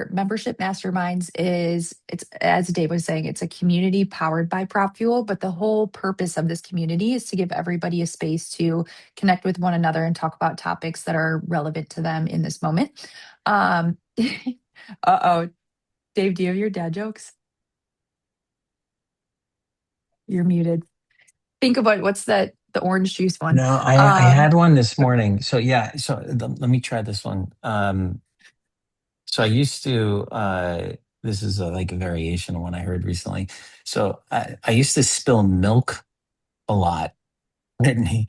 Membership Masterminds it's as Dave was saying, it's a community powered by Prop Fuel, but the whole purpose of this community is to give everybody a space to connect with one another and talk about topics that are relevant to them in this moment. Um, uh-oh, Dave, do you have your dad jokes? You're muted. Think about what's the orange juice one. No, I Um, had one this morning. So yeah, so let me try this one. So I used to this is like a variation of one I heard recently. So I used to spill milk a lot. Didn't he?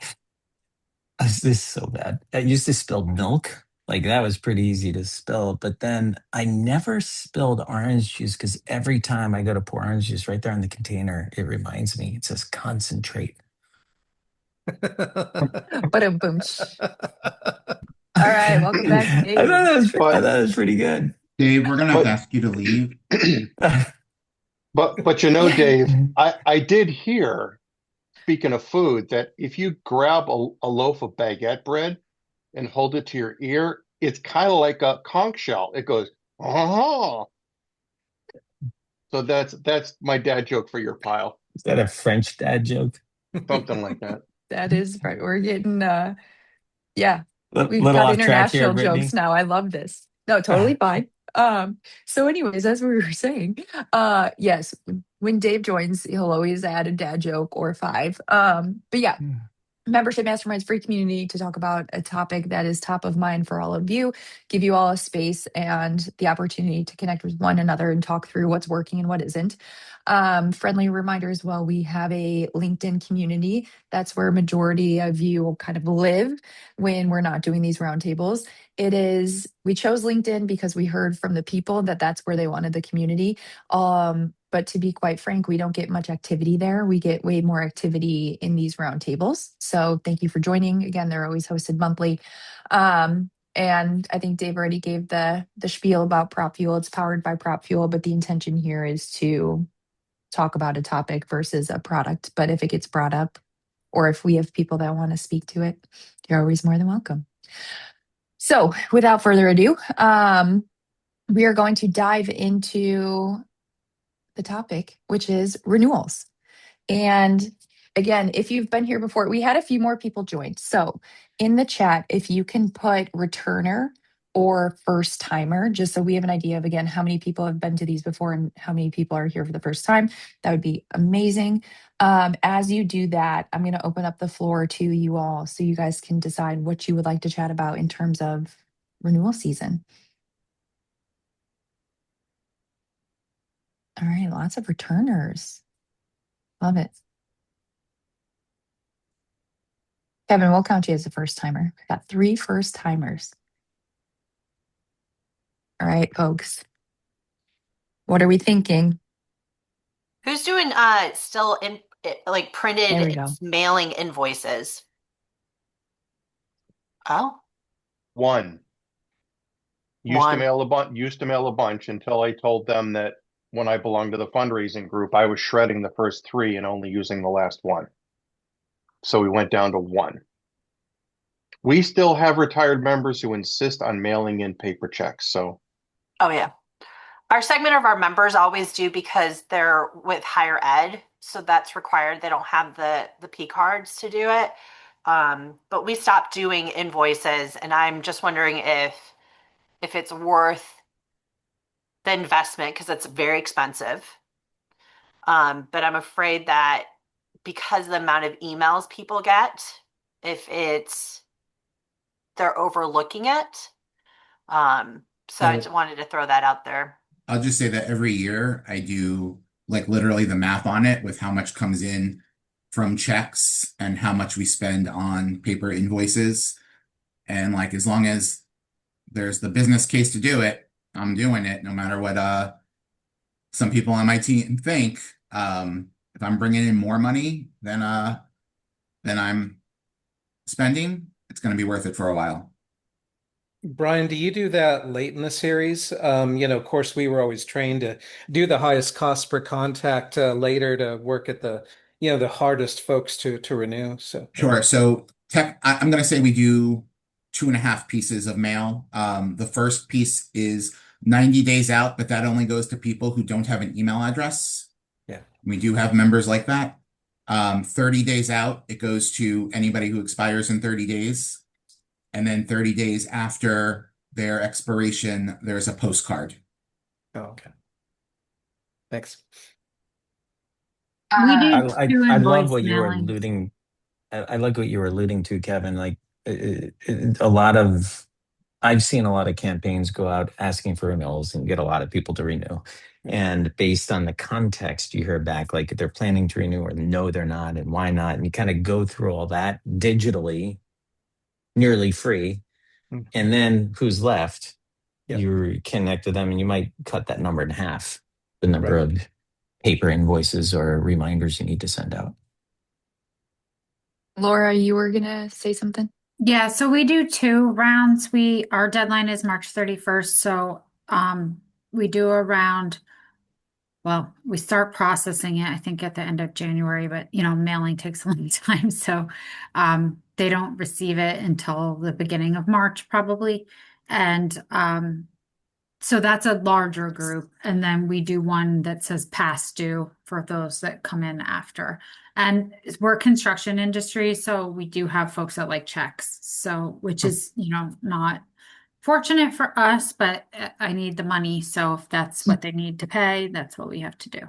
This is so bad. I used to spill milk. Like that was pretty easy to spill, but then I never spilled orange juice because every time I go to pour orange juice right there in the container, it reminds me, it says concentrate. but a boom. All right, welcome back, Dave. I thought But that was pretty good. Dave, we're gonna have to but ask you to leave. but Dave, I did hear, speaking of food, that if you grab a loaf of baguette bread and hold it to your ear, it's kind of like a conch shell. It goes, oh. So that's my dad joke for your pile. Is that a French dad joke? Something like that. That is right. We're getting yeah, we've Little got off track here, international jokes Brittany. now. I love this. No, totally fine. So anyways, as we were saying, yes, when Dave joins, he'll always add a dad joke or five. But yeah, membership masterminds free community to talk about a topic that is top of mind for all of you, give you all a space and the opportunity to connect with one another and talk through what's working and what isn't. Friendly reminder as well, we have a LinkedIn community. That's where majority of you kind of live when we're not doing these roundtables. We chose LinkedIn because we heard from the people that that's where they wanted the community. But to be quite frank, we don't get much activity there. We get way more activity in these roundtables. So thank you for joining. Again, they're always hosted monthly. And I think Dave already gave the spiel about Prop Fuel. It's powered by Prop Fuel, but the intention here is to talk about a topic versus a product. But if it gets brought up, or if we have people that want to speak to it, you're always more than welcome. So without further ado, we are going to dive into the topic, which is renewals. And again, if you've been here before, we had a few more people join. So in the chat, if you can put returner or first timer, just so we have an idea of, again, how many people have been to these before and how many people are here for the first time, that would be amazing. As you do that, I'm going to open up the floor to you all so you guys can decide what you would like to chat about in terms of renewal season. All right, lots of returners. Love it. Kevin, we'll count you as a first timer. Got 3 first timers. All right, folks. What are we thinking? Who's doing still in like There we go. printed mailing invoices? Oh, One. one. Used to mail a bunch until I told them that when I belonged to the fundraising group, I was shredding the first 3 and only using the last one. So we went down to 1. We still have retired members who insist on mailing in paper checks. So, Oh yeah. Our segment of our members always do because they're with higher ed, so that's required. They don't have the P cards to do it. But we stopped doing invoices, and I'm just wondering if it's worth the investment because it's very expensive. But I'm afraid that because of the amount of emails people get, if they're overlooking it. So I just wanted to throw that out there. I'll just say that every year I do like literally the math on it with how much comes in from checks and how much we spend on paper invoices. And like as long as there's the business case to do it, I'm doing it no matter what some people on my team think. If I'm bringing in more money than I'm spending, it's going to be worth it for a while. Brian, do you do that late in the series? Of course, we were always trained to do the highest cost per contact later to work at the hardest folks to renew. So Sure. So I'm going to say we do 2.5 pieces of mail. The first piece is 90 days out, but that only goes to people who don't have an email address. Yeah. We do have members like that. 30 days out, it goes to anybody who expires in 30 days. And then 30 days after their expiration, there's a postcard. Oh, okay. Thanks. We do two I love invoice what you were mailing. alluding. I like what you were alluding to, Kevin. Like a lot of, I've seen a lot of campaigns go out asking for renewals and get a lot of people to renew. And based on the context, you hear back like they're planning to renew or no, they're not, and why not? And you kind of go through all that digitally, nearly free. And then who's left? Yep. You connect to them and you might cut that number in half, the number Right. of paper invoices or reminders you need to send out. Laura, you were gonna say something? Yeah, so we do 2 rounds. Our deadline is March 31st, so we do a round. Well, we start processing it, I think, at the end of January, but mailing takes a long time, so they don't receive it until the beginning of March, probably. And so that's a larger group. And then we do one that says past due for those that come in after. And we're construction industry, so we do have folks that like checks. So, which is, not fortunate for us, but I need the money. So if that's what they need to pay, that's what we have to do.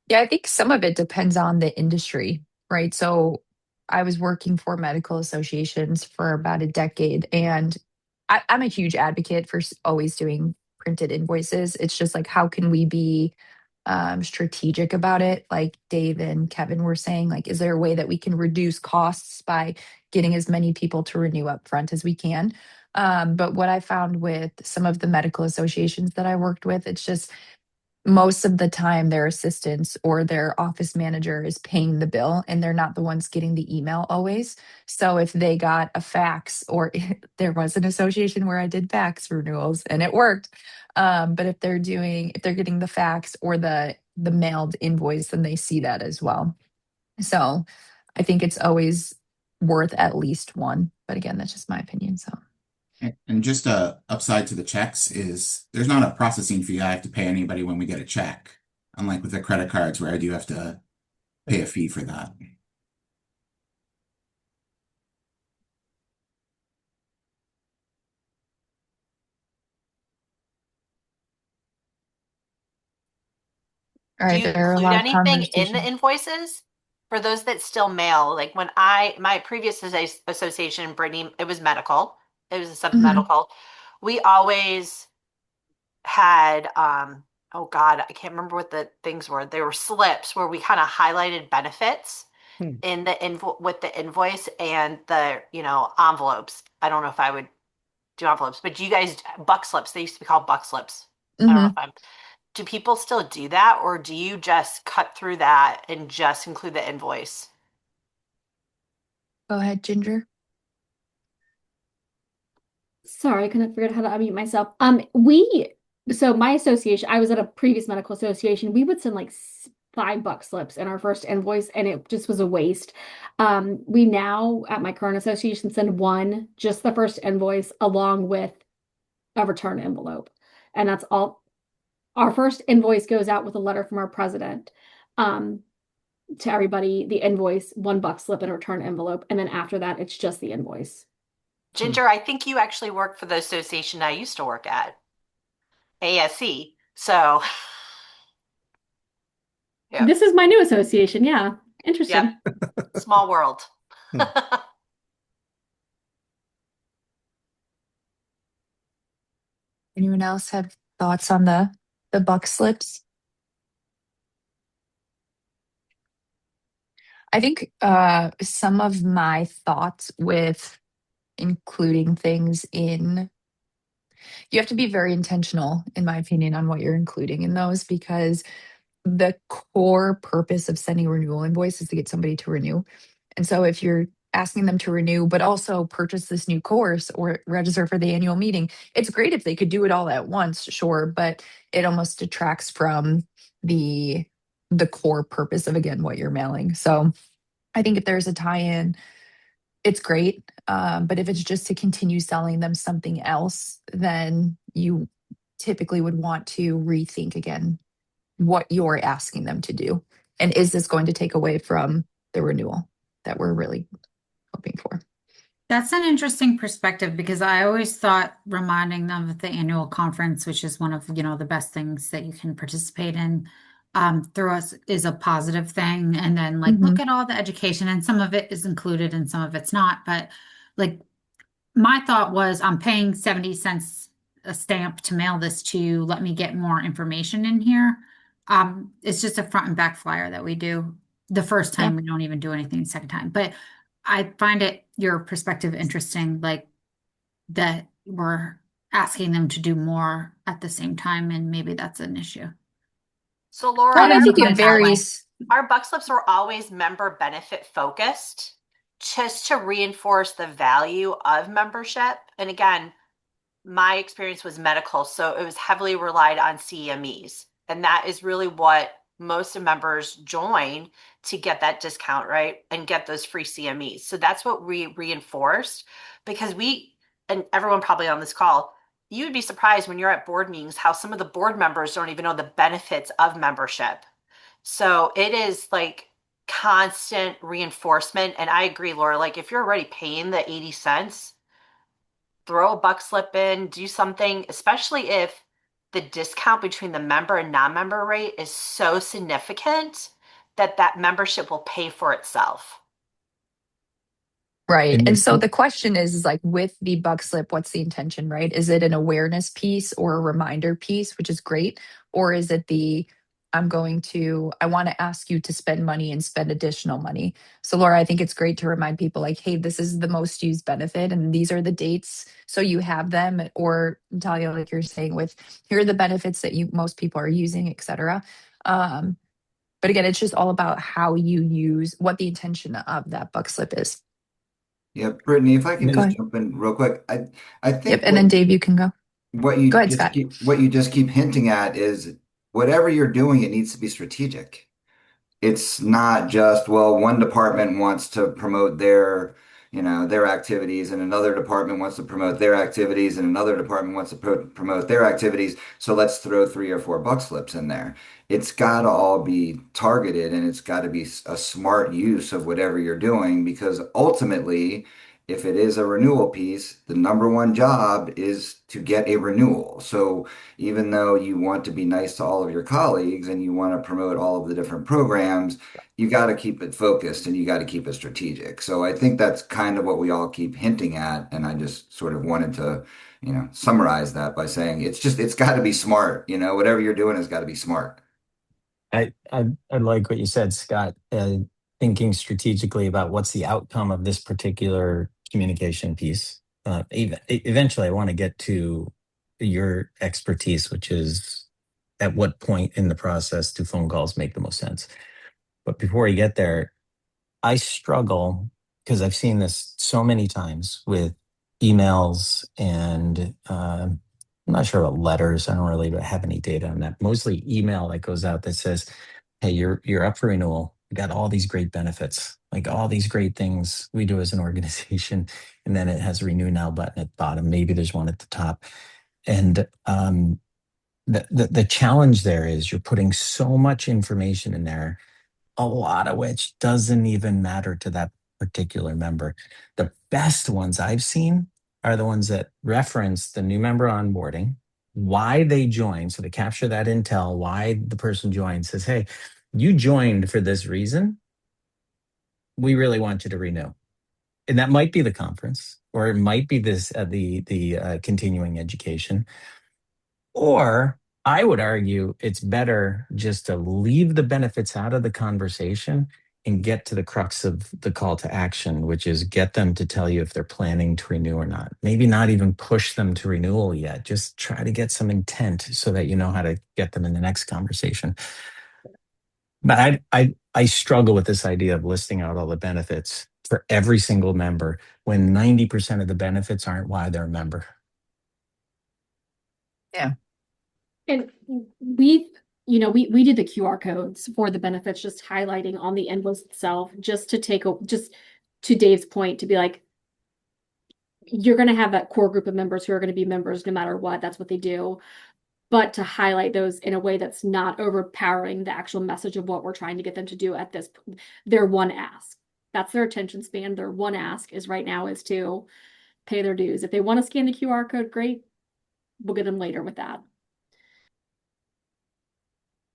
Yeah, I think some of it depends on the industry, right? So I was working for medical associations for about a decade, and I'm a huge advocate for always doing printed invoices. It's just like, how can we be strategic about it? Like Dave and Kevin were saying, like, is there a way that we can reduce costs by getting as many people to renew up front as we can? But what I found with some of the medical associations that I worked with, it's just most of the time their assistants or their office manager is paying the bill and they're not the ones getting the email always. So if they got a fax, or there was an association where I did fax renewals and it worked. But if they're getting the fax or the mailed invoice, then they see that as well. So I think it's always worth at least one. But again, that's just my opinion. So And just a upside to the checks is there's not a processing fee I have to pay anybody when we get a check, unlike with the credit cards where I do have to pay a fee for that. all Do right, you there are a include lot of anything in the conversations. invoices for those that still mail? Like when my previous association, Brittany, it was medical. It was something Mhm. medical. We always had, oh God, I can't remember what the things were. They were slips where we kind of highlighted benefits Hmm. in the with the invoice and the, envelopes. I don't know if I would do envelopes, but do you guys buck slips? They used to be called buck slips. I don't know if Mhm. I'm Do people still do that, or do you just cut through that and just include the invoice? Go ahead, Ginger. Sorry, I couldn't figure out how to unmute myself. So my association, I was at a previous medical association. We would send like $5 slips in our first invoice, and it just was a waste. We now at my current association send one, just the first invoice, along with a return envelope, and that's all. Our first invoice goes out with a letter from our president. To everybody, the invoice, $1 slip and a return envelope, and then after that, it's just the invoice. Ginger, I think you actually work for the association I used to work at, ASC. So, yeah, This is my new association. Yeah. yep, Interesting. small world. Hmm. Anyone else have thoughts on the buck slips? I think some of my thoughts with including things in, you have to be very intentional, in my opinion, on what you're including in those, because the core purpose of sending a renewal invoice is to get somebody to renew. And so if you're asking them to renew, but also purchase this new course or register for the annual meeting, it's great if they could do it all at once, sure, but it almost detracts from the core purpose of, again, what you're mailing. So I think if there's a tie-in, it's great. But if it's just to continue selling them something else, then you typically would want to rethink again what you're asking them to do. And is this going to take away from the renewal that we're really hoping for? That's an interesting perspective because I always thought reminding them of the annual conference, which is one of, the best things that you can participate in, through us is a positive thing. And then like Mhm. look at all the education, and some of it is included and some of it's not. But like my thought was I'm paying 70 cents a stamp to mail this to you. Let me get more information in here. It's just a front and back flyer that we do. The first Yeah. time we don't even do anything the second time. But I find your perspective interesting, like that we're asking them to do more at the same time, and maybe that's an issue. So Laura, Well, and I think Put it it that way. varies. our buck slips were always member benefit focused, just to reinforce the value of membership. And again, my experience was medical, so it was heavily relied on CMEs. And that is really what most of members join to get that discount, right? And get those free CMEs. So that's what we reinforced because and everyone probably on this call, you would be surprised when you're at board meetings how some of the board members don't even know the benefits of membership. So it is like constant reinforcement. And I agree, Laura, like if you're already paying the 80 cents, throw a buck slip in, do something, especially if the discount between the member and non-member rate is so significant that that membership will pay for itself. Right. And And so the question is like with the buck slip, what's the intention, right? Is it an awareness piece or a reminder piece, which is great? Or is it I want to ask you to spend money and spend additional money. So Laura, I think it's great to remind people like, hey, this is the most used benefit and these are the dates. So you have them, or Natalia, like you're saying, with here are the benefits that most people are using, et cetera. But again, it's just all about how you use what the intention of that buck slip is. Yeah, Brittany, if I can Go just ahead. jump in real quick, I Yep. think And then Dave, you can go. Go ahead, Scott. what you just keep hinting at is whatever you're doing, it needs to be strategic. It's not just, well, one department wants to promote their activities, and another department wants to promote their activities, and another department wants to promote their activities. So let's throw 3 or 4 buck slips in there. It's got to all be targeted, and it's got to be a smart use of whatever you're doing, because ultimately, if it is a renewal piece, the number one job is to get a renewal. So even though you want to be nice to all of your colleagues and you want to promote all of the different programs, you got to keep it focused and you got to keep it strategic. So I think that's kind of what we all keep hinting at. And I just sort of wanted to, summarize that by saying it's got to be smart. Whatever you're doing has got to be smart. I like what you said, Scott. Thinking strategically about what's the outcome of this particular communication piece. Eventually, I want to get to your expertise, which is at what point in the process do phone calls make the most sense. But before we get there, I struggle because I've seen this so many times with emails and I'm not sure about letters. I don't really have any data on that. Mostly email that goes out that says, "Hey, you're up for renewal. We got all these great benefits, like all these great things we do as an organization," and then it has a renew now button at the bottom. Maybe there's one at the top, and the challenge there is you're putting so much information in there, a lot of which doesn't even matter to that particular member. The best ones I've seen are the ones that reference the new member onboarding, why they joined. So they capture that intel, why the person joined, says, "Hey, you joined for this reason. We really want you to renew." And that might be the conference, or it might be this the continuing education. Or I would argue it's better just to leave the benefits out of the conversation and get to the crux of the call to action, which is get them to tell you if they're planning to renew or not. Maybe not even push them to renewal yet. Just try to get some intent so that you know how to get them in the next conversation. But I struggle with this idea of listing out all the benefits for every single member when 90% of the benefits aren't why they're a member. Yeah. And we did the QR codes for the benefits, just highlighting on the invoice itself, just to Dave's point, to be like, you're going to have that core group of members who are going to be members no matter what. That's what they do. But to highlight those in a way that's not overpowering the actual message of what we're trying to get them to do at this, their one ask. That's their attention span. Their one ask is right now is to pay their dues. If they want to scan the QR code, great. We'll get them later with that.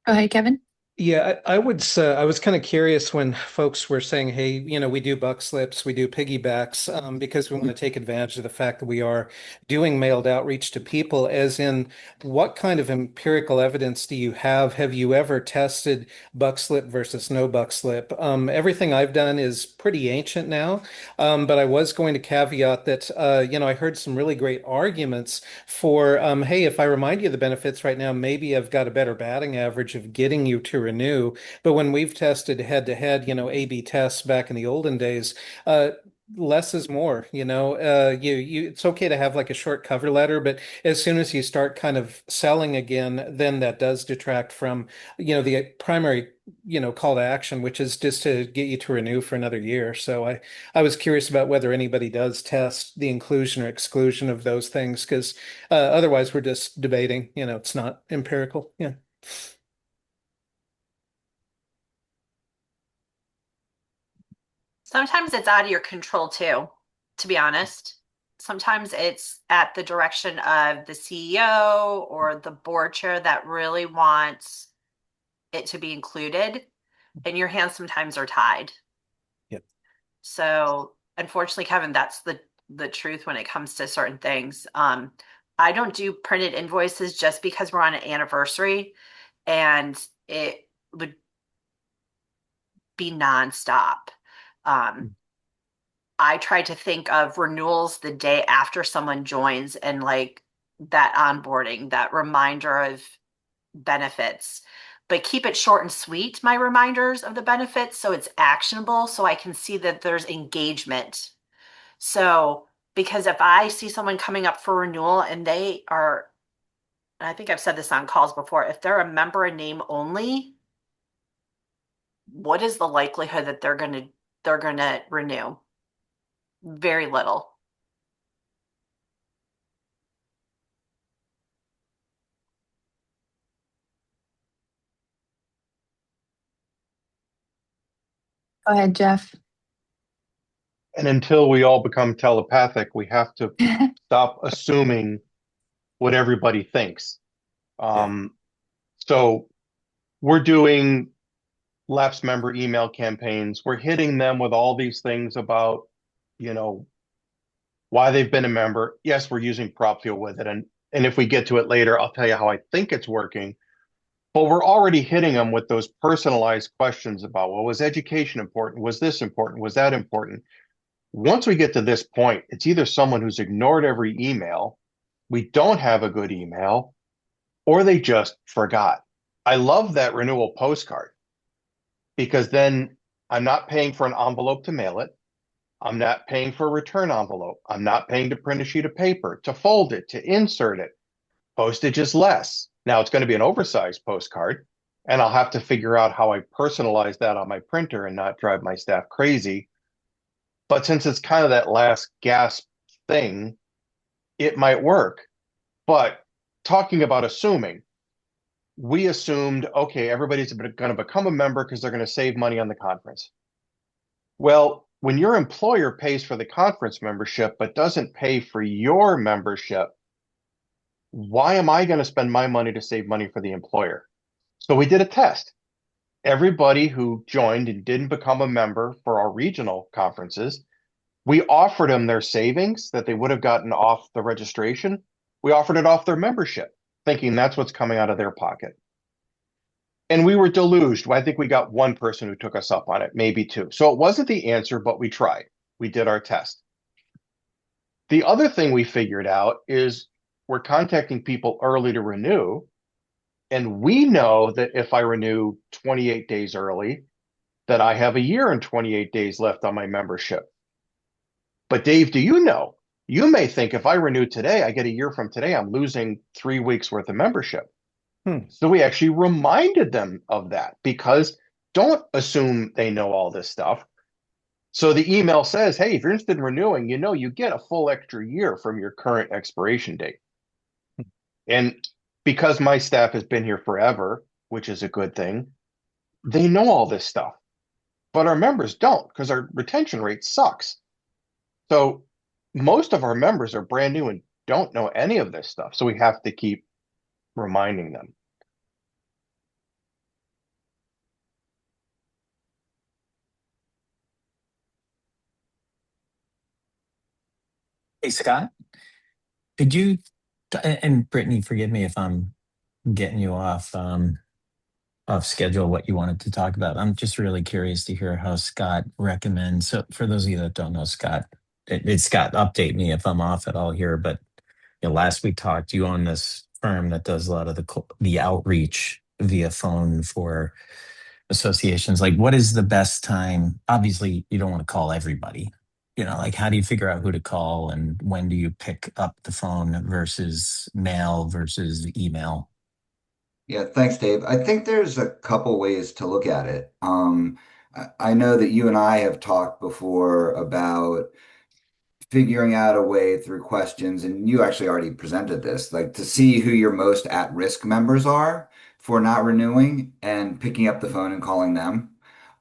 Go ahead, Kevin. Yeah, I would say I was kind of curious when folks were saying, hey, we do buck slips, we do piggybacks, because we want to take advantage of the fact that we are doing mailed outreach to people, as in what kind of empirical evidence do you have? Have you ever tested buck slip versus no buck slip? Everything I've done is pretty ancient now, but I was going to caveat that, I heard some really great arguments for, hey, if I remind you of the benefits right now, maybe I've got a better batting average of getting you to renew. But when we've tested head to head, A/B tests back in the olden days, less is more. It's okay to have like a short cover letter, but as soon as you start kind of selling again, then that does detract from, the primary, call to action, which is just to get you to renew for another year. So I was curious about whether anybody does test the inclusion or exclusion of those things, because otherwise we're just debating, it's not empirical. Yeah. Sometimes it's out of your control too, to be honest. Sometimes it's at the direction of the CEO or the board chair that really wants it to be included, and your hands sometimes are tied. Yep. So unfortunately, Kevin, that's the truth when it comes to certain things. I don't do printed invoices just because we're on an anniversary and it would be nonstop. I try to think of renewals the day after someone joins and like that onboarding, that reminder of benefits, but keep it short and sweet, my reminders of the benefits, so it's actionable, so I can see that there's engagement. So, because if I see someone coming up for renewal and they are, and I think I've said this on calls before, if they're a member in name only, what is the likelihood that they're gonna renew? Very little. Go ahead, Jeff. And until we all become telepathic, we have to stop assuming what everybody thinks. So we're doing lapsed member email campaigns. We're hitting them with all these things about, why they've been a member. Yes, we're using Propfuel with it. And if we get to it later, I'll tell you how I think it's working. But we're already hitting them with those personalized questions about, well, was education important? Was this important? Was that important? Once we get to this point, it's either someone who's ignored every email, we don't have a good email, or they just forgot. I love that renewal postcard because then I'm not paying for an envelope to mail it. I'm not paying for a return envelope. I'm not paying to print a sheet of paper, to fold it, to insert it. Postage is less. Now it's going to be an oversized postcard, and I'll have to figure out how I personalize that on my printer and not drive my staff crazy. But since it's kind of that last gasp thing, it might work. But talking about assuming, we assumed, okay, everybody's going to become a member because they're going to save money on the conference. Well, when your employer pays for the conference membership but doesn't pay for your membership, why am I going to spend my money to save money for the employer? So we did a test. Everybody who joined and didn't become a member for our regional conferences, we offered them their savings that they would have gotten off the registration. We offered it off their membership, thinking that's what's coming out of their pocket. And we were deluged. I think we got one person who took us up on it, maybe two. So it wasn't the answer, but we tried. We did our test. The other thing we figured out is we're contacting people early to renew. And we know that if I renew 28 days early, that I have a year and 28 days left on my membership. But Dave, do you know? You may think if I renew today, I get a year from today, I'm losing 3 weeks worth of membership. So we actually reminded them of that, because don't assume they know all this stuff. So the email says, hey, if you're interested in renewing, you get a full extra year from your current expiration date. And because my staff has been here forever, which is a good thing, they know all this stuff. But our members don't because our retention rate sucks. So most of our members are brand new and don't know any of this stuff. So we have to keep reminding them. Hey, Scott, could you, and Brittany, forgive me if I'm getting you off schedule, what you wanted to talk about. I'm just really curious to hear how Scott recommends. So for those of you that don't know Scott, it's Scott, update me if I'm off at all here, but last we talked, you own this firm that does a lot of the outreach via phone for associations. Like, what is the best time? Obviously, you don't want to call everybody. Like, how do you figure out who to call, and when do you pick up the phone versus mail versus email? Yeah, thanks, Dave. I think there's a couple ways to look at it. I know that you and I have talked before about figuring out a way through questions, and you actually already presented this, like to see who your most at-risk members are for not renewing and picking up the phone and calling them.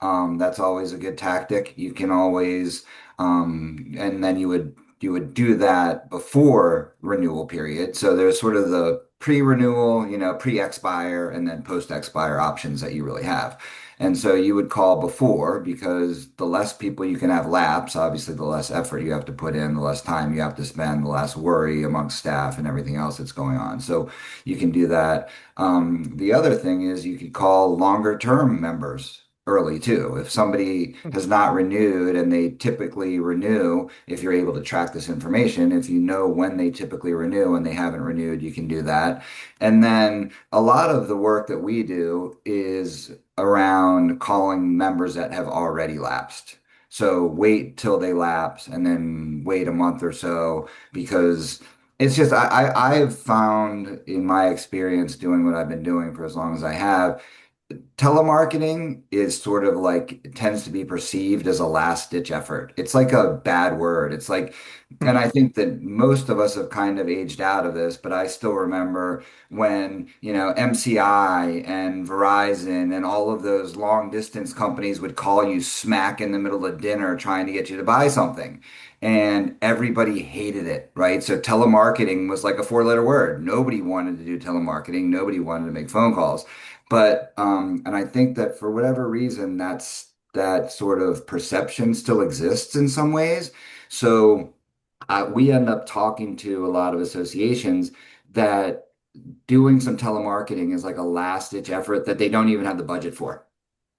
That's always a good tactic. You can always, and then you would do that before renewal period. So there's sort of the pre-renewal, pre-expire, and then post-expire options that you really have. And so you would call before because the less people you can have lapse, obviously the less effort you have to put in, the less time you have to spend, the less worry amongst staff and everything else that's going on. So you can do that. The other thing is you could call longer term members early too. If somebody has not renewed and they typically renew, if you're able to track this information, if you know when they typically renew and they haven't renewed, you can do that. And then a lot of the work that we do is around calling members that have already lapsed. So wait till they lapse and then wait a month or so because it's just I've found in my experience doing what I've been doing for as long as I have, telemarketing is sort of like it tends to be perceived as a last ditch effort. It's like a bad word. It's like, and I think that most of us have kind of aged out of this, but I still remember when, MCI and Verizon and all of those long distance companies would call you smack in the middle of dinner trying to get you to buy something. And everybody hated it, right? So telemarketing was like a four-letter word. Nobody wanted to do telemarketing. Nobody wanted to make phone calls. But and I think that for whatever reason, that sort of perception still exists in some ways. So we end up talking to a lot of associations that doing some telemarketing is like a last ditch effort that they don't even have the budget for.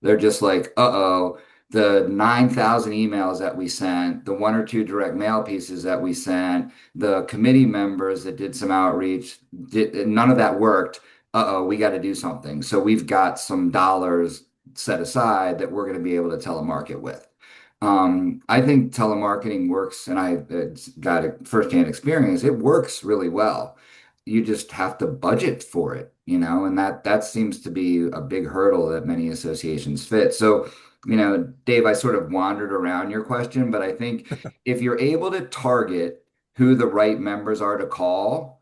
They're just like, uh-oh, the 9,000 emails that we sent, the one or two direct mail pieces that we sent, the committee members that did some outreach, none of that worked. Uh-oh, we got to do something. So we've got some dollars set aside that we're going to be able to telemarket with. I think telemarketing works, and I've got a firsthand experience. It works really well. You just have to budget for it, and that seems to be a big hurdle that many associations fit. So, Dave, I sort of wandered around your question, but I think if you're able to target who the right members are to call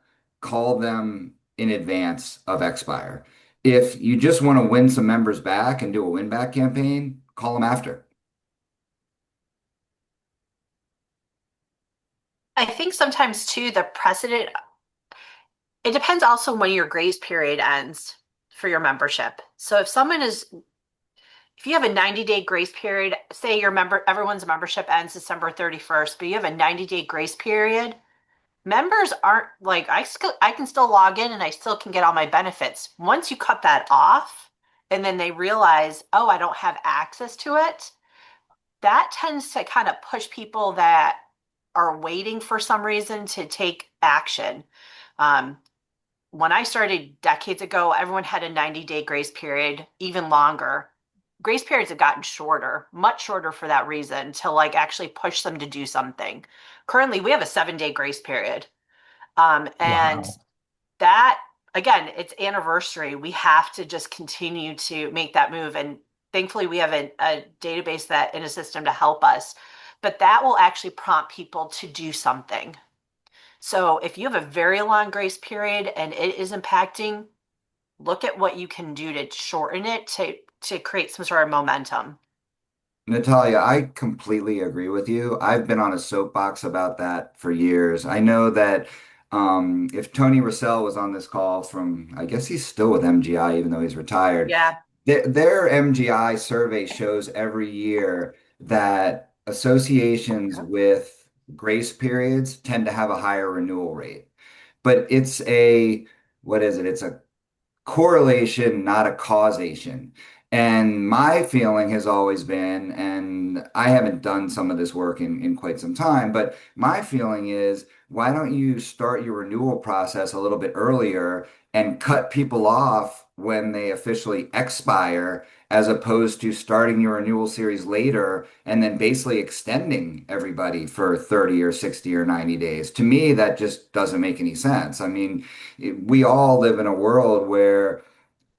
them in advance of expire. If you just want to win some members back and do a win back campaign, call them after. I think sometimes too, the precedent, it depends also when your grace period ends for your membership. So if you have a 90-day grace period, say everyone's membership ends December 31st, but you have a 90-day grace period, members aren't like, I can still log in and I still can get all my benefits. Once you cut that off and then they realize, oh, I don't have access to it, that tends to kind of push people that are waiting for some reason to take action. Um, when I started decades ago, everyone had a 90-day grace period, even longer. Grace periods have gotten shorter, much shorter for that reason, to like actually push them to do something. Currently, we have a 7-day grace period. And Wow. that, again, it's anniversary. We have to just continue to make that move. And thankfully we have a database that in a system to help us, but that will actually prompt people to do something. So if you have a very long grace period and it is impacting, look at what you can do to shorten it to create some sort of momentum. Natalia, I completely agree with you. I've been on a soapbox about that for years. I know that if Tony Russell was on this call from, I guess he's still with MGI, even though he's retired, Yeah. their MGI survey shows every year that associations with grace periods tend to have a higher renewal rate. But it's what is it? It's a correlation, not a causation. And my feeling has always been, and I haven't done some of this work in quite some time, but my feeling is, why don't you start your renewal process a little bit earlier and cut people off when they officially expire, as opposed to starting your renewal series later and then basically extending everybody for 30 or 60 or 90 days? To me, that just doesn't make any sense. I mean, we all live in a world where,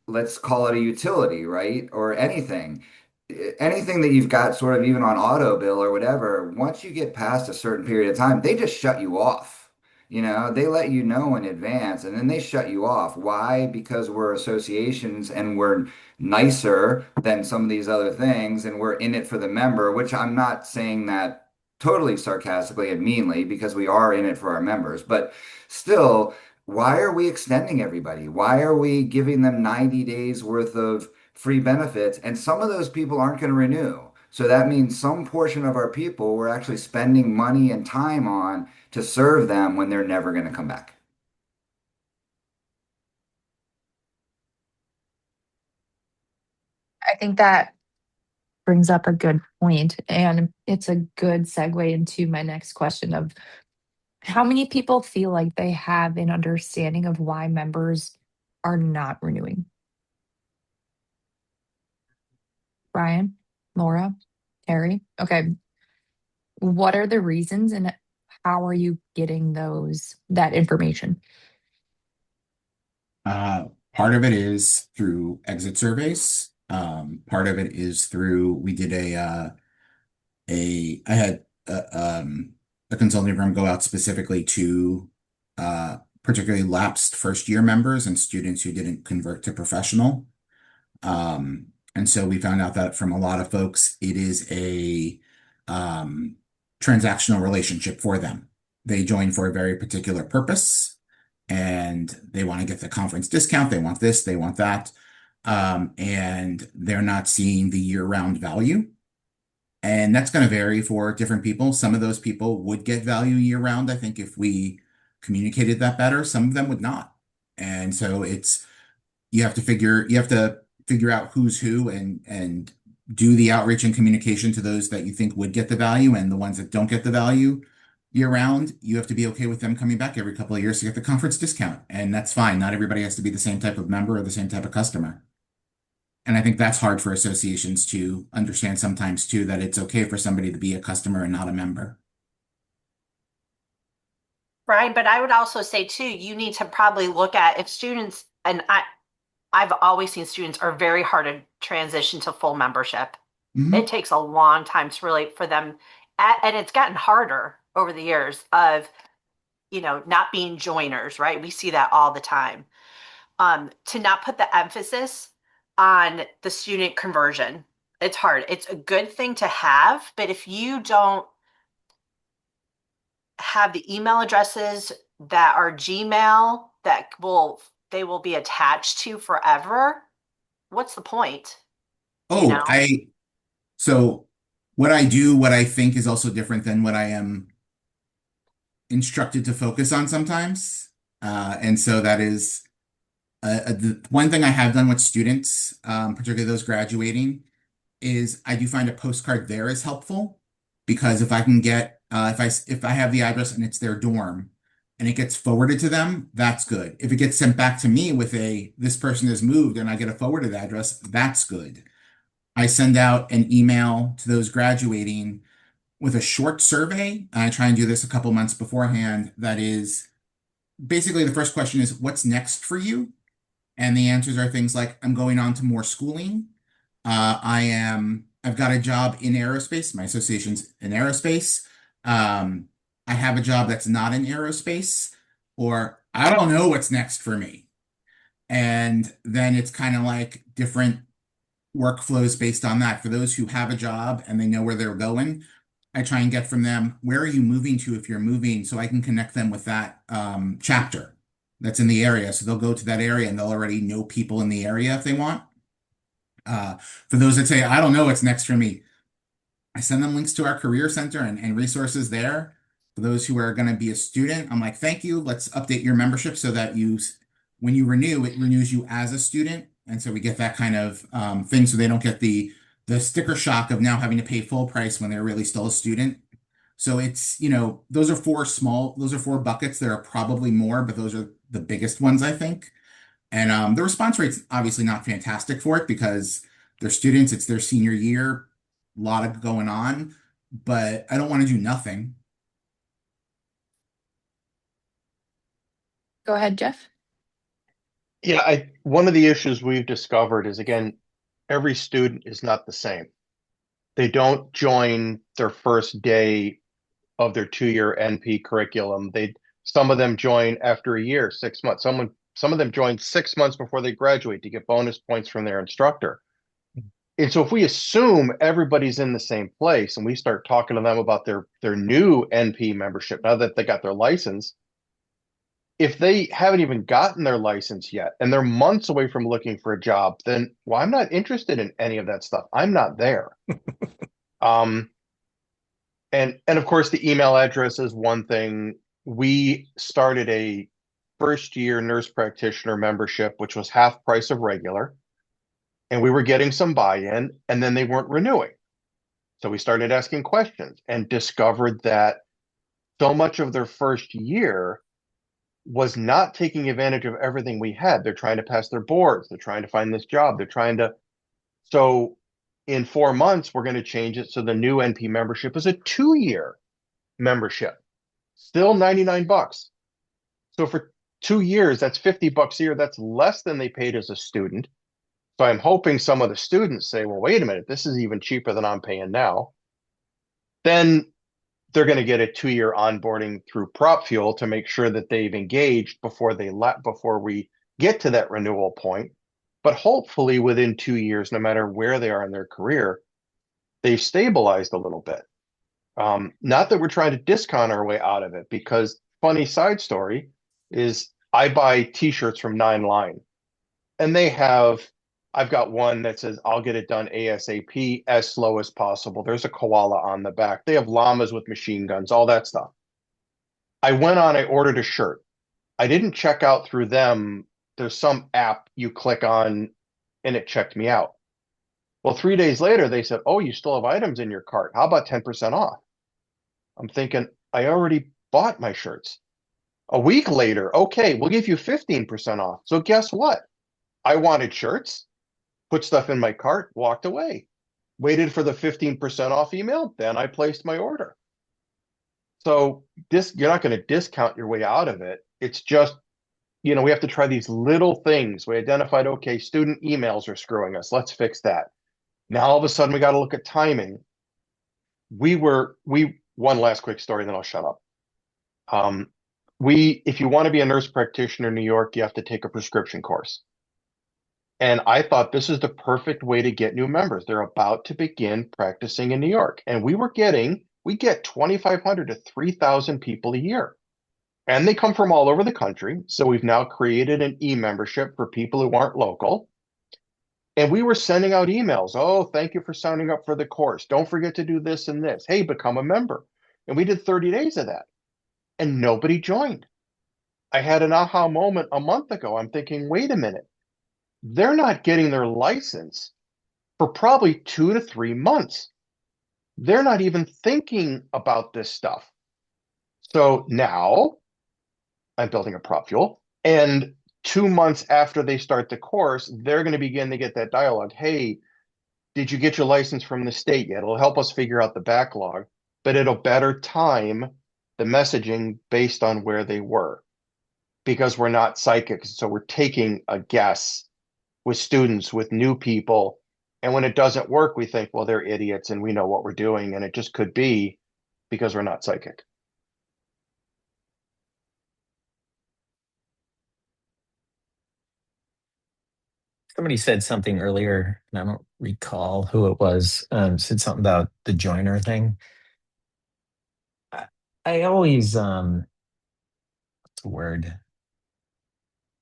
let's call it a utility, right? Or anything that you've got sort of even on auto bill or whatever, once you get past a certain period of time, they just shut you off. They let you know in advance and then they shut you off. Why? Because we're associations and we're nicer than some of these other things and we're in it for the member, which I'm not saying that totally sarcastically and meanly, because we are in it for our members. But still, why are we extending everybody? Why are we giving them 90 days worth of free benefits? And some of those people aren't going to renew. So that means some portion of our people we're actually spending money and time on to serve them when they're never going to come back. I think that brings up a good point, and it's a good segue into my next question of how many people feel like they have an understanding of why members are not renewing? Brian, Laura, Terry. Okay. What are the reasons and how are you getting that information? Part of it is through exit surveys. Part of it is through, we did I had a consulting firm go out specifically to particularly lapsed first year members and students who didn't convert to professional. And so we found out that from a lot of folks, it is a transactional relationship for them. They join for a very particular purpose and they want to get the conference discount. They want this, they want that. And they're not seeing the year-round value. And that's going to vary for different people. Some of those people would get value year-round, I think, if we communicated that better. Some of them would not. And so you have to figure out who's who and do the outreach and communication to those that you think would get the value, and the ones that don't get the value year round, you have to be okay with them coming back every couple of years to get the conference discount. And that's fine. Not everybody has to be the same type of member or the same type of customer. And I think that's hard for associations to understand sometimes too, that it's okay for somebody to be a customer and not a member. Right. But I would also say too, you need to probably look at if students, and I've always seen students are very hard to transition to full membership. It takes a long time to really for them, and it's gotten harder over the years of, not being joiners, right? We see that all the time. To not put the emphasis on the student conversion. It's hard. It's a good thing to have, but if you don't have the email addresses that are Gmail they will be attached to forever, what's the point? Oh, so what I do, what I think is also different than what I am instructed to focus on sometimes. And so that is the one thing I have done with students, particularly those graduating, is I do find a postcard there is helpful, because if I can get if I have the address and it's their dorm and it gets forwarded to them, that's good. If it gets sent back to me with this person has moved and I get a forwarded address, that's good. I send out an email to those graduating with a short survey. I try and do this a couple months beforehand. That is basically, the first question is, what's next for you? And the answers are things like, I'm going on to more schooling. I've got a job in aerospace. My association's in aerospace. Um, I have a job that's not in aerospace, or I don't know what's next for me. And then it's kind of like different workflows based on that. For those who have a job and they know where they're going, I try and get from them, where are you moving to if you're moving, so I can connect them with that chapter that's in the area. So they'll go to that area and they'll already know people in the area if they want. For those that say, I don't know what's next for me, I send them links to our career center and resources there. For those who are going to be a student, I'm like, thank you. Let's update your membership so that when you renew, it renews you as a student. And so we get that kind of thing so they don't get the sticker shock of now having to pay full price when they're really still a student. So it's, those are four buckets. There are probably more, but those are the biggest ones, I think. And the response rate's obviously not fantastic for it because they're students, it's their senior year, a lot of going on, but I don't want to do nothing. Go ahead, Jeff. Yeah, one of the issues we've discovered is, again, every student is not the same. They don't join their first day of their 2-year NP curriculum. Some of them join after a year, 6 months. Some of them join 6 months before they graduate to get bonus points from their instructor. And so if we assume everybody's in the same place and we start talking to them about their new NP membership, now that they got their license, if they haven't even gotten their license yet and they're months away from looking for a job, then well, I'm not interested in any of that stuff. I'm not there. And of course the email address is one thing. We started a first year nurse practitioner membership, which was half price of regular, and we were getting some buy-in, and then they weren't renewing. So we started asking questions and discovered that so much of their first year was not taking advantage of everything we had. They're trying to pass their boards. They're trying to find this job. So in 4 months, we're going to change it. So the new NP membership is a 2-year membership, still $99. So for 2 years, that's $50 a year. That's less than they paid as a student. So I'm hoping some of the students say, well, wait a minute, this is even cheaper than I'm paying now. Then they're going to get a 2-year onboarding through Prop Fuel to make sure that they've engaged before we get to that renewal point. But hopefully within 2 years, no matter where they are in their career, they've stabilized a little bit. Not that we're trying to discount our way out of it, because funny side story is I buy t-shirts from 9line, and I've got one that says, I'll get it done ASAP, as slow as possible. There's a koala on the back. They have llamas with machine guns, all that stuff. I ordered a shirt. I didn't check out through them. There's some app you click on and it checked me out. Well, 3 days later, they said, oh, you still have items in your cart. How about 10% off? I'm thinking, I already bought my shirts. A week later, okay, we'll give you 15% off. So guess what? I wanted shirts, put stuff in my cart, walked away, waited for the 15% off email, then I placed my order. So you're not going to discount your way out of it. It's just, we have to try these little things. We identified, okay, student emails are screwing us. Let's fix that. Now all of a sudden we got to look at timing. One last quick story, then I'll shut up. If you want to be a nurse practitioner in New York, you have to take a prescription course. And I thought this is the perfect way to get new members. They're about to begin practicing in New York. And we get 2,500 to 3,000 people a year. And they come from all over the country. So we've now created an e-membership for people who aren't local. And we were sending out emails. Oh, thank you for signing up for the course. Don't forget to do this and this. Hey, become a member. And we did 30 days of that. And nobody joined. I had an aha moment a month ago. I'm thinking, wait a minute. They're not getting their license for probably 2 to 3 months. They're not even thinking about this stuff. So now I'm building a Prop Fuel, and 2 months after they start the course, they're going to begin to get that dialogue. Hey, did you get your license from the state yet? It'll help us figure out the backlog, but it'll better time the messaging based on where they were, because we're not psychics. So we're taking a guess with students, with new people. And when it doesn't work, we think, well, they're idiots and we know what we're doing. And it just could be because we're not psychic. Somebody said something earlier, and I don't recall who it was, said something about the joiner thing. I, I always, what's the word?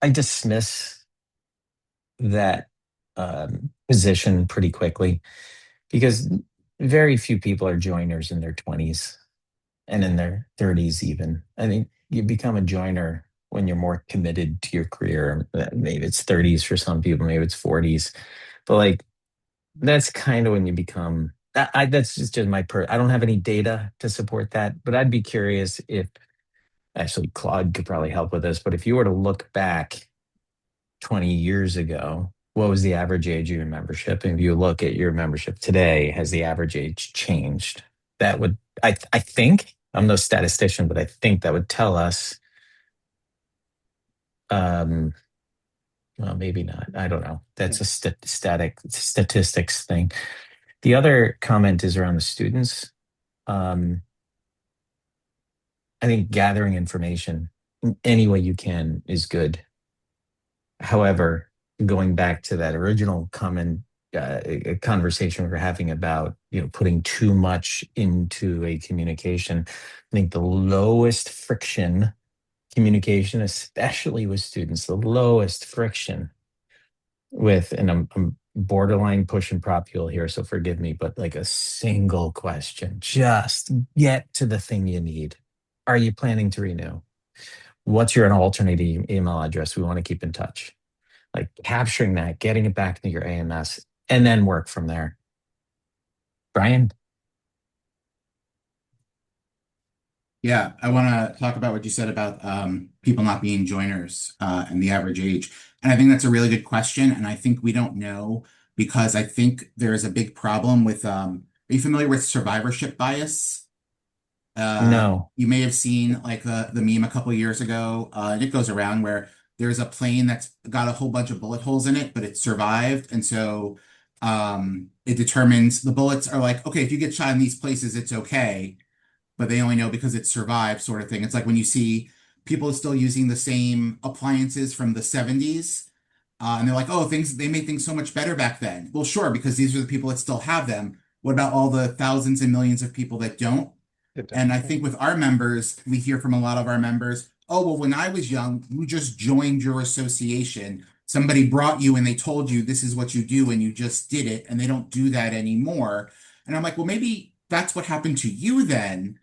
I dismiss that position pretty quickly because very few people are joiners in their 20s and in their 30s even. I think you become a joiner when you're more committed to your career. Maybe it's 30s for some people, maybe it's 40s. But like that's kind of when you become that's just I don't have any data to support that, but I'd be curious if actually Claude could probably help with this, but if you were to look back 20 years ago, what was the average age of your membership? And if you look at your membership today, has the average age changed? That would, I think, I'm no statistician, but I think that would tell us, um, well, maybe not. I don't know. That's a statistics thing. The other comment is around the students. Um, I think gathering information in any way you can is good. However, going back to that original conversation we were having about putting too much into a communication, I think the lowest friction communication, especially with students, the lowest friction with, and I'm borderline push and prop fuel here, so forgive me, but like a single question, just get to the thing you need. Are you planning to renew? What's your alternate email address? We want to keep in touch. Like capturing that, getting it back into your AMS, and then work from there. Brian? Yeah, I want to talk about what you said about people not being joiners and the average age. And I think that's a really good question. And I think we don't know because I think there is a big problem with, are you familiar with survivorship bias? No. You may have seen like the meme a couple years ago, and it goes around where there's a plane that's got a whole bunch of bullet holes in it, but it survived. And so it determines the bullets are like, okay, if you get shot in these places, it's okay, but they only know because it survived, sort of thing. It's like when you see people still using the same appliances from the 70s, and they're like, oh, they made things so much better back then. Well, sure, because these are the people that still have them. What about all the thousands and millions of people that don't? And I think with our members, we hear from a lot of our members, oh, well, when I was young, you just joined your association. Somebody brought you and they told you this is what you do and you just did it, and they don't do that anymore. And I'm like, well, maybe that's what happened to you then.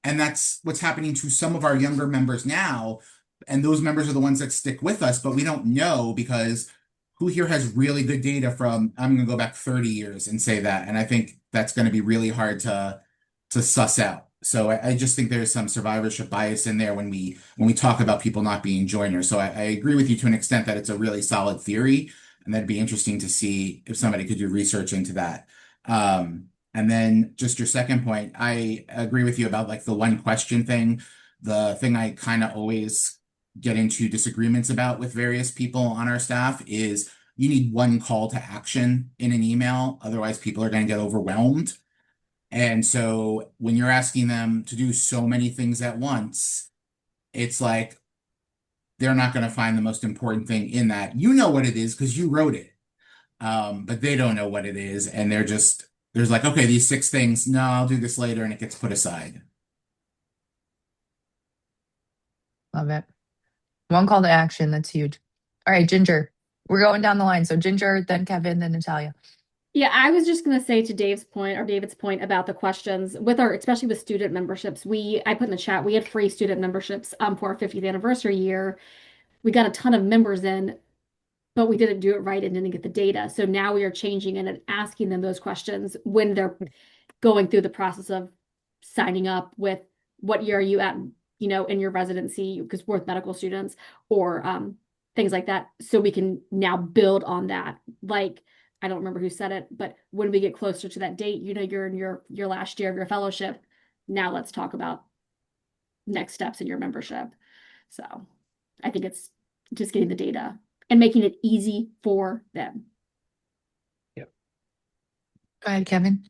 And that's what's happening to some of our younger members now. And those members are the ones that stick with us, but we don't know because who here has really good data from, I'm going to go back 30 years and say that. And I think that's going to be really hard to suss out. So I just think there's some survivorship bias in there when we talk about people not being joiners. So I agree with you to an extent that it's a really solid theory, and that'd be interesting to see if somebody could do research into that. And then just your second point, I agree with you about like the one question thing. The thing I kind of always get into disagreements about with various people on our staff is you need one call to action in an email. Otherwise, people are going to get overwhelmed. And so when you're asking them to do so many things at once, it's like they're not going to find the most important thing in that. You know what it is because you wrote it. But they don't know what it is. And there's like, okay, these 6 things. No, I'll do this later. And it gets put aside. Love it. One call to action. That's huge. All right, Ginger. We're going down the line. So Ginger, then Kevin, then Natalia. Yeah, I was just going to say to Dave's point or David's point about the questions with especially with student memberships, I put in the chat, we had free student memberships for our 50th anniversary year. We got a ton of members in, but we didn't do it right and didn't get the data. So now we are changing it and asking them those questions when they're going through the process of signing up with what year are you at, in your residency, because we're medical students or things like that. So we can now build on that. Like, I don't remember who said it, but when we get closer to that date, you're in your last year of your fellowship. Now let's talk about next steps in your membership. So I think it's just getting the data and making it easy for them. Yep. Go ahead, Kevin.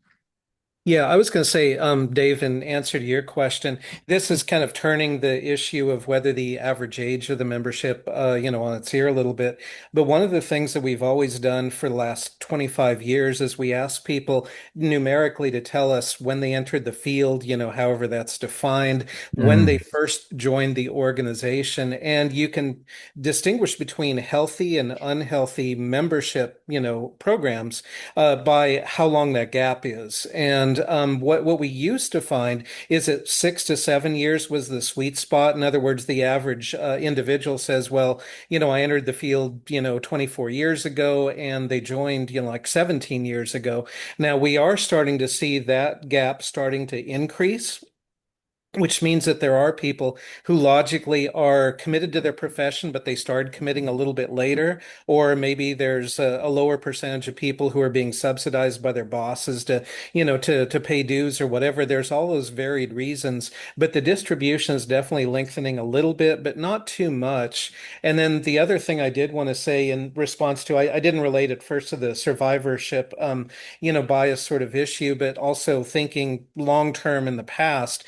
Yeah, I was going to say, Dave, in answer to your question, this is kind of turning the issue of whether the average age of the membership, on its ear a little bit. But one of the things that we've always done for the last 25 years is we ask people numerically to tell us when they entered the field, however that's defined, when they Mm, first joined the organization. And you can distinguish between healthy and unhealthy membership, programs by how long that gap is. And what we used to find is that 6 to 7 years was the sweet spot. In other words, the average individual says, well, I entered the field, 24 years ago, and they joined, like 17 years ago. Now we are starting to see that gap starting to increase, which means that there are people who logically are committed to their profession, but they started committing a little bit later. Or maybe there's a lower percentage of people who are being subsidized by their bosses to pay dues or whatever. There's all those varied reasons, but the distribution is definitely lengthening a little bit, but not too much. And then the other thing I did want to say in response to, I didn't relate it first to the survivorship, bias sort of issue, but also thinking long term in the past.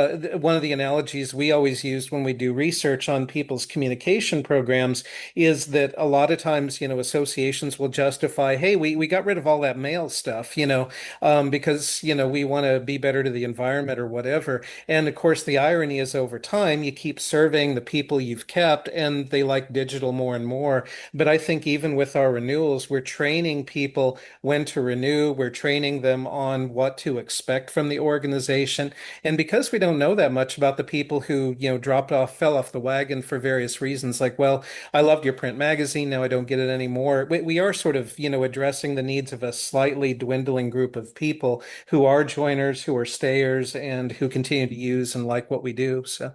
One of the analogies we always use when we do research on people's communication programs is that a lot of times, associations will justify, hey, we got rid of all that mail stuff, because, we want to be better to the environment or whatever. And of course, the irony is over time, you keep surveying the people you've kept and they like digital more and more. But I think even with our renewals, we're training people when to renew, we're training them on what to expect from the organization. And because we don't know that much about the people who, dropped off, fell off the wagon for various reasons, like, well, I loved your print magazine, now I don't get it anymore. We are sort of, addressing the needs of a slightly dwindling group of people who are joiners, who are stayers, and who continue to use and like what we do. So,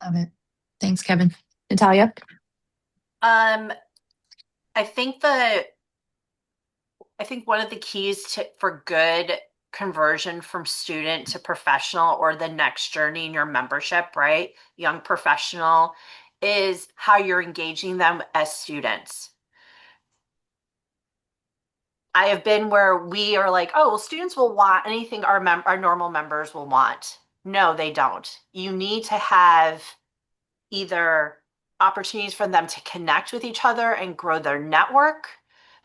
Love it. Thanks, Kevin. Natalia? Um, I think one of the keys for good conversion from student to professional or the next journey in your membership, right? Young professional, is how you're engaging them as students. I have been where we are like, oh, well, students will want anything our normal members will want. No, they don't. You need to have either opportunities for them to connect with each other and grow their network,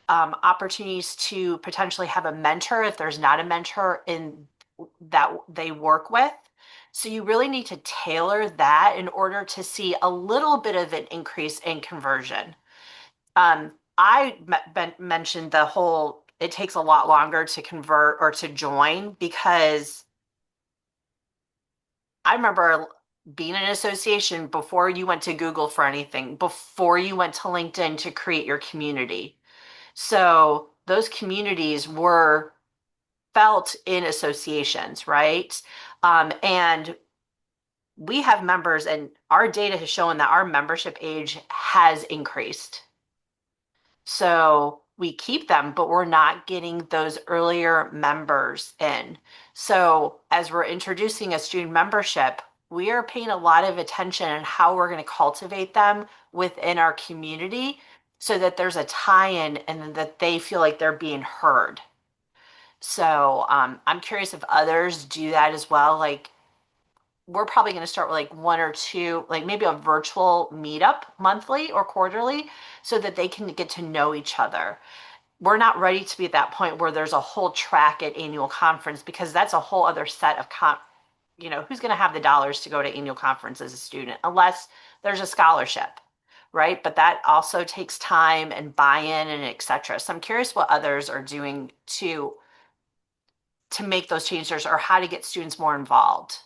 opportunities to potentially have a mentor if there's not a mentor in that they work with. So you really need to tailor that in order to see a little bit of an increase in conversion. I mentioned the whole, it takes a lot longer to convert or to join because I remember being in an association before you went to Google for anything, before you went to LinkedIn to create your community. So those communities were felt in associations, right? And we have members, and our data has shown that our membership age has increased. So we keep them, but we're not getting those earlier members in. So as we're introducing a student membership, we are paying a lot of attention on how we're going to cultivate them within our community so that there's a tie-in and that they feel like they're being heard. So I'm curious if others do that as well. Like we're probably going to start with like one or two, like maybe a virtual meetup monthly or quarterly so that they can get to know each other. We're not ready to be at that point where there's a whole track at annual conference because that's a whole other set of who's going to have the dollars to go to annual conference as a student unless there's a scholarship, right? But that also takes time and buy-in and etc. So I'm curious what others are doing to make those changes or how to get students more involved.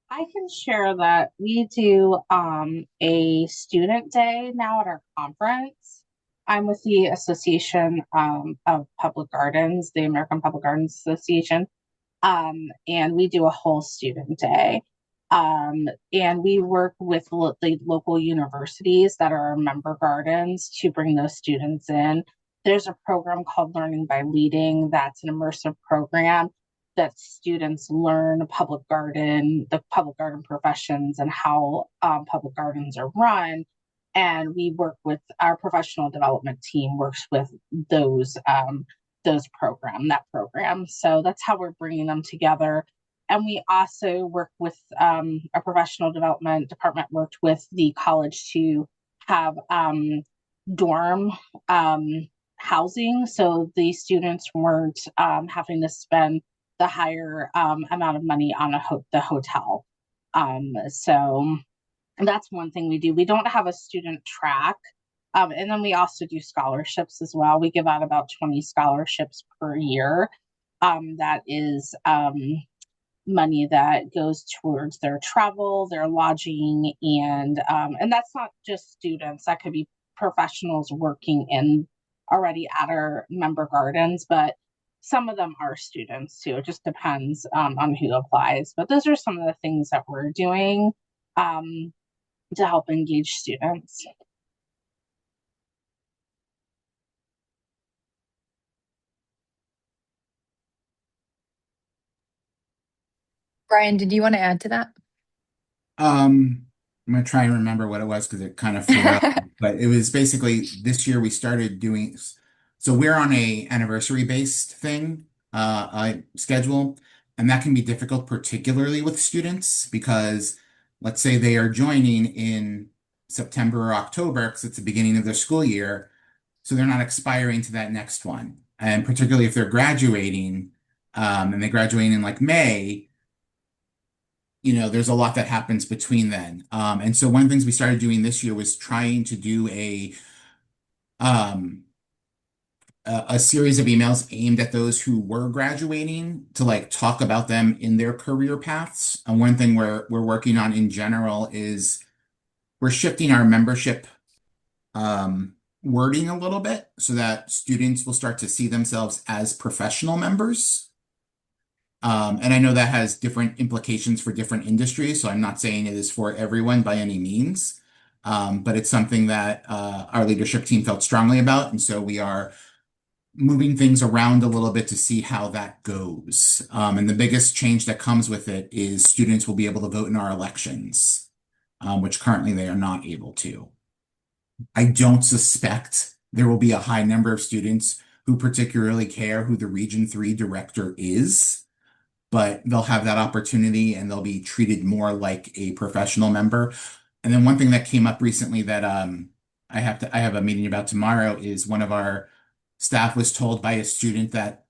I can share that we do a student day now at our conference. I'm with the Association of Public Gardens, the American Public Gardens Association, and we do a whole student day. And we work with the local universities that are our member gardens to bring those students in. There's a program called Learning by Leading that's an immersive program that students learn the public garden professions and how public gardens are run. And we work with our professional development team works with that program. So that's how we're bringing them together. And we also work with our professional development department worked with the college to have dorm housing, so the students weren't having to spend the higher amount of money on the hotel. So that's one thing we do. We don't have a student track. And then we also do scholarships as well. We give out about 20 scholarships per year. That is money that goes towards their travel, their lodging, and that's not just students. That could be professionals working in already at our member gardens, but some of them are students too. It just depends on who applies. But those are some of the things that we're doing to help engage students. Brian, did you want to add to that? I'm gonna try and remember what it was because it kind of flew out. But it was basically this year we started doing. So we're on a anniversary based thing schedule, and that can be difficult, particularly with students, because let's say they are joining in September or October because it's the beginning of their school year, so they're not expiring to that next one. And particularly if they're graduating, and they graduate in like May, there's a lot that happens between then. And so one of the things we started doing this year was trying to do um, a series of emails aimed at those who were graduating to like talk about them in their career paths. And one thing we're working on in general is we're shifting our membership wording a little bit so that students will start to see themselves as professional members. And I know that has different implications for different industries, so I'm not saying it is for everyone by any means. But it's something that our leadership team felt strongly about, and so we are moving things around a little bit to see how that goes. And the biggest change that comes with it is students will be able to vote in our elections, which currently they are not able to. I don't suspect there will be a high number of students who particularly care who the Region 3 director is, but they'll have that opportunity and they'll be treated more like a professional member. And then one thing that came up recently that I have a meeting about tomorrow is one of our staff was told by a student that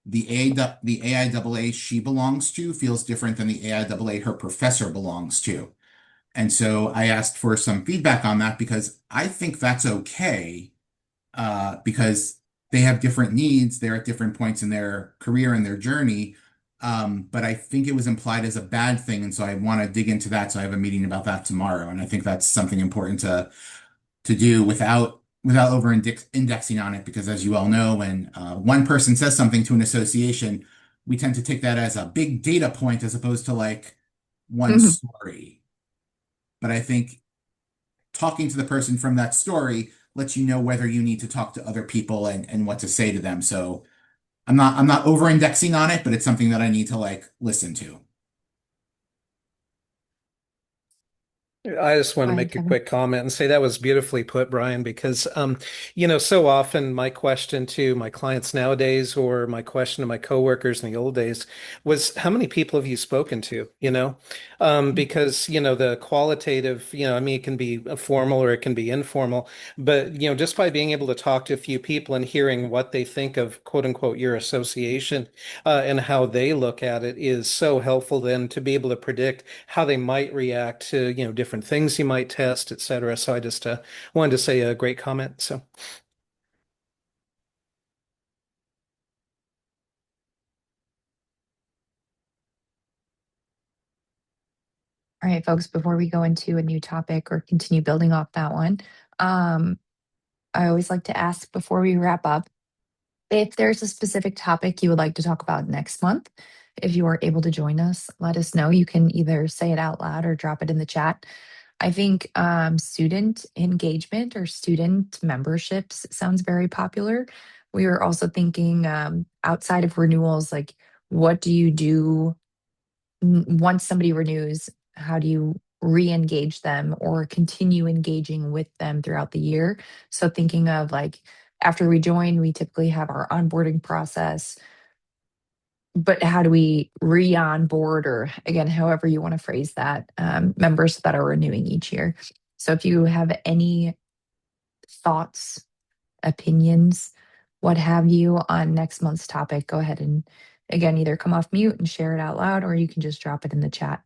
the AIAA she belongs to feels different than the AIAA her professor belongs to. And so I asked for some feedback on that because I think that's okay, because they have different needs. They're at different points in their career and their journey. But I think it was implied as a bad thing. And so I want to dig into that. So I have a meeting about that tomorrow. And I think that's something important to do without over indexing on it, because as you all know, when one person says something to an association, we tend to take that as a big data point as opposed to like one story. But I think talking to the person from that story lets you know whether you need to talk to other people and what to say to them. So I'm not over indexing on it, but it's something that I need to like listen to. I just want to make a quick comment and say that was beautifully put, Brian, because, so often my question to my clients nowadays, or my question to my coworkers in the old days, was how many people have you spoken to, because, the qualitative, I mean, it can be formal or it can be informal, but, just by being able to talk to a few people and hearing what they think of quote unquote your association and how they look at it is so helpful then to be able to predict how they might react to, different things you might test, etc. So I just wanted to say a great comment. So. All right, folks, before we go into a new topic or continue building off that one, I always like to ask before we wrap up, if there's a specific topic you would like to talk about next month. If you are able to join us, let us know. You can either say it out loud or drop it in the chat. I think student engagement or student memberships sounds very popular. We were also thinking outside of renewals, like what do you do once somebody renews? How do you re-engage them or continue engaging with them throughout the year? So thinking of like after we join, we typically have our onboarding process, but how do we re-onboard, or again, however you want to phrase that, members that are renewing each year? So if you have any thoughts, opinions, what have you on next month's topic, go ahead and again, either come off mute and share it out loud, or you can just drop it in the chat.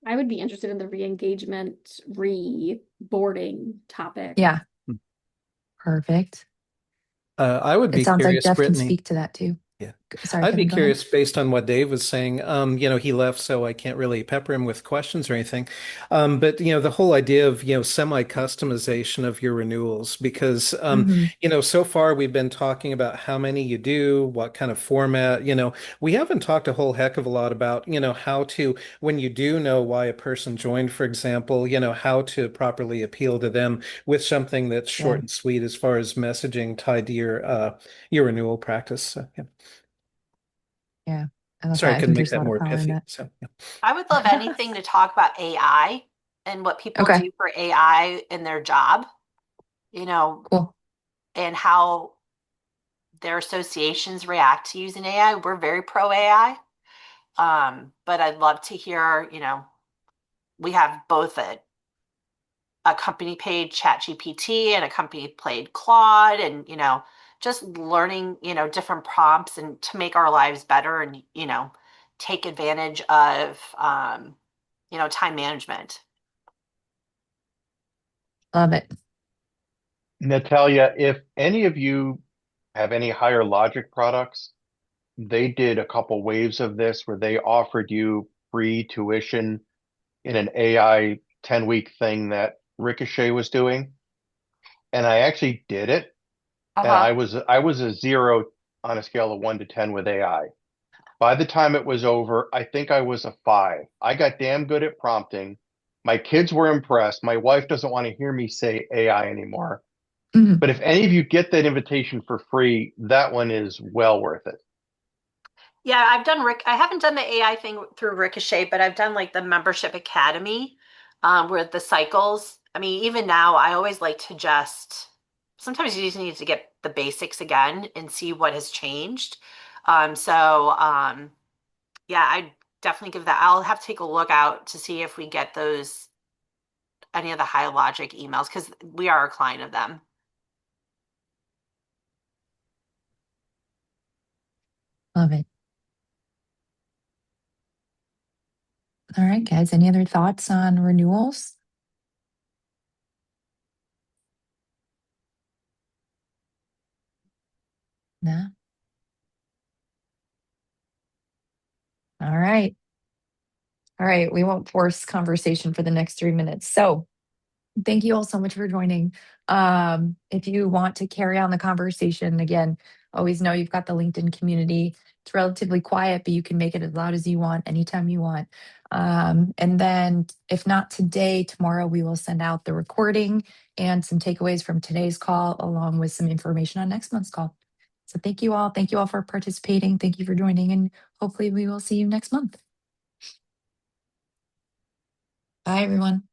I would be interested in the re-engagement, re-boarding topic. Yeah. Perfect. I would It be sounds like curious, Jeff can Brittany. speak to that too. Yeah. Sorry, I'd be Kevin, go ahead. curious based on what Dave was saying. He left, so I can't really pepper him with questions or anything. But the whole idea of, semi-customization of your renewals, because Mhm. so far we've been talking about how many you do, what kind of format, we haven't talked a whole heck of a lot about, how to, when you do know why a person joined, for example, how to properly appeal to them with something that's short Yeah. and sweet as far as messaging tied to your renewal practice. So, yeah. Yeah. I love Sorry, I that. I couldn't think make there's a that lot of more power in pithy. that. So, yeah. I would love anything to talk about AI and what people Okay, do for AI in their job, cool. and how their associations react to using AI. We're very pro AI. But I'd love to hear, we have both a company paid ChatGPT and a company paid Claude, and just learning different prompts and to make our lives better, and take advantage of time management. Love it. Natalia, if any of you have any higher logic products, they did a couple waves of this where they offered you free tuition in an AI 10-week thing that Ricochet was doing. And I actually did it. And Uh-huh. I was a 0 on a scale of 1 to 10 with AI. By the time it was over, I think I was a 5. I got damn good at prompting. My kids were impressed. My wife doesn't want to hear me say AI anymore. Mhm. But if any of you get that invitation for free, that one is well worth it. Yeah, I haven't done the AI thing through Ricochet, but I've done like the membership academy, where the cycles. I mean, even now, I always like to sometimes you just need to get the basics again and see what has changed. Yeah, I definitely give that. I'll have to take a look out to see if we get any of the high logic emails, because we are a client of them. Love it. All right, guys. Any other thoughts on renewals? No? All right. All right. We won't force conversation for the next 3 minutes. So thank you all so much for joining. If you want to carry on the conversation, again, always know you've got the LinkedIn community. It's relatively quiet, but you can make it as loud as you want, anytime you want. And then, if not today, tomorrow we will send out the recording and some takeaways from today's call, along with some information on next month's call. So thank you all. Thank you all for participating. Thank you for joining, and hopefully we will see you next month. Bye, everyone.